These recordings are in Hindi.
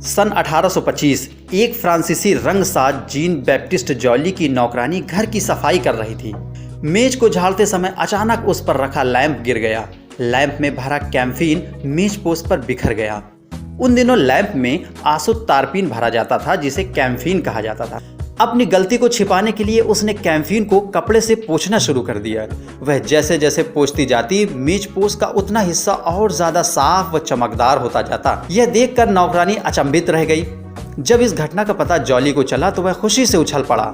सन 1825 एक फ्रांसीसी रंगसाज जीन बैप्टिस्ट जॉली की नौकरानी घर की सफाई कर रही थी। मेज को झाड़ते समय अचानक उस पर रखा लैंप गिर गया। लैंप में भरा कैम्फीन मेज पोस्ट पर बिखर गया। उन दिनों लैंप में आसुतारपीन भरा जाता था, जिसे कैम्फीन कहा जाता था। अपनी गलती को छिपाने के लिए उसने कैम्फीन को कपड़े से पोंछना शुरू कर दिया। वह जैसे जैसे पोंछती जाती, मेज पोस्ट का उतना हिस्सा और ज्यादा साफ व चमकदार होता जाता। यह देखकर नौकरानी अचंभित रह गई। जब इस घटना का पता जॉली को चला तो वह खुशी से उछल पड़ा।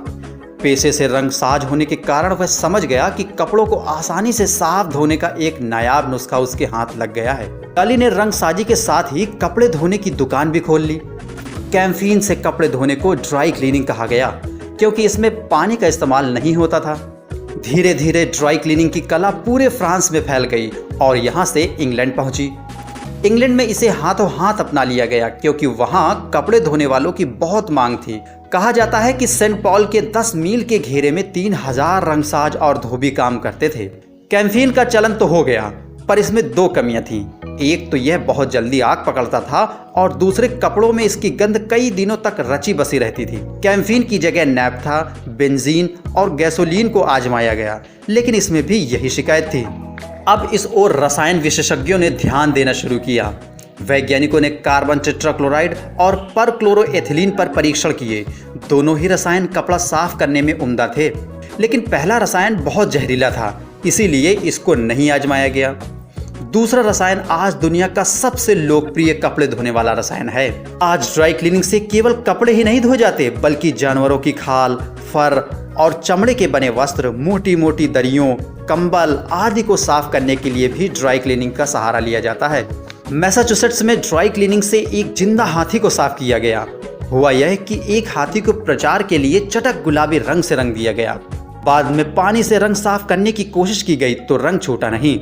पेशे से रंगसाज होने के कारण वह समझ गया कि कपड़ों को आसानी से साफ धोने का एक नायाब नुस्खा उसके हाथ लग गया है। जॉली ने रंगसाजी के साथ ही कपड़े धोने की दुकान भी खोल ली। कैम्फीन से कपड़े धोने को ड्राई क्लीनिंग कहा गया, क्योंकि इसमें पानी का इस्तेमाल नहीं होता था। धीरे धीरे ड्राई क्लीनिंग की कला पूरे फ्रांस में फैल गई और यहाँ से इंग्लैंड पहुंची। इंग्लैंड में इसे हाथों हाथ अपना लिया गया, क्योंकि वहाँ कपड़े धोने वालों की बहुत मांग थी। कहा जाता है कि सेंट पॉल के 10 मील के घेरे में 3000 रंगसाज और धोबी काम करते थे। कैम्फीन का चलन तो हो गया, पर इसमें 2 कमियां थीं। एक तो यह बहुत जल्दी आग पकड़ता था और दूसरे कपड़ों में इसकी गंध कई दिनों तक रची बसी रहती थी। कैम्फीन की जगह नैप्था, बेंजीन और गैसोलीन को आजमाया गया, लेकिन इसमें भी यही शिकायत थी। अब इस ओर रसायन विशेषज्ञों ने ध्यान देना शुरू किया। वैज्ञानिकों ने कार्बन टेट्राक्लोराइड और परक्लोरोएथिलीन पर परीक्षण किए। दोनों ही रसायन कपड़ा साफ करने में उम्दा थे, लेकिन पहला रसायन बहुत जहरीला था, इसीलिए इसको नहीं आजमाया गया। दूसरा रसायन आज दुनिया का सबसे लोकप्रिय कपड़े धोने वाला रसायन है। आज ड्राई क्लीनिंग से केवल कपड़े ही नहीं धोए जाते, बल्कि जानवरों की खाल, फर और चमड़े के बने वस्त्र, मोटी मोटी दरियों, कंबल आदि को साफ करने के लिए भी ड्राई क्लीनिंग का सहारा लिया जाता है। मैसाचुसेट्स में ड्राई क्लीनिंग से एक जिंदा हाथी को साफ किया गया। हुआ यह कि एक हाथी को प्रचार के लिए चटक गुलाबी रंग से रंग दिया गया। बाद में पानी से रंग साफ करने की कोशिश की गई तो रंग छूटा नहीं।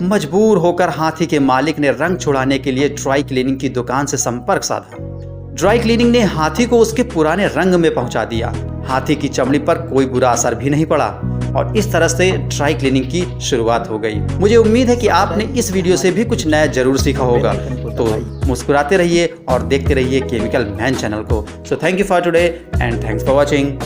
मजबूर होकर हाथी के मालिक ने रंग छुड़ाने के लिए ड्राई क्लीनिंग की दुकान से संपर्क साधा। ड्राई क्लीनिंग ने हाथी को उसके पुराने रंग में पहुंचा दिया। हाथी की चमड़ी पर कोई बुरा असर भी नहीं पड़ा और इस तरह से ड्राई क्लीनिंग की शुरुआत हो गई। मुझे उम्मीद है कि आपने इस वीडियो से भी कुछ नया जरूर सीखा होगा। तो मुस्कुराते रहिए और देखते रहिए केमिकल मैन चैनल को। So thank you for today and thanks for watching.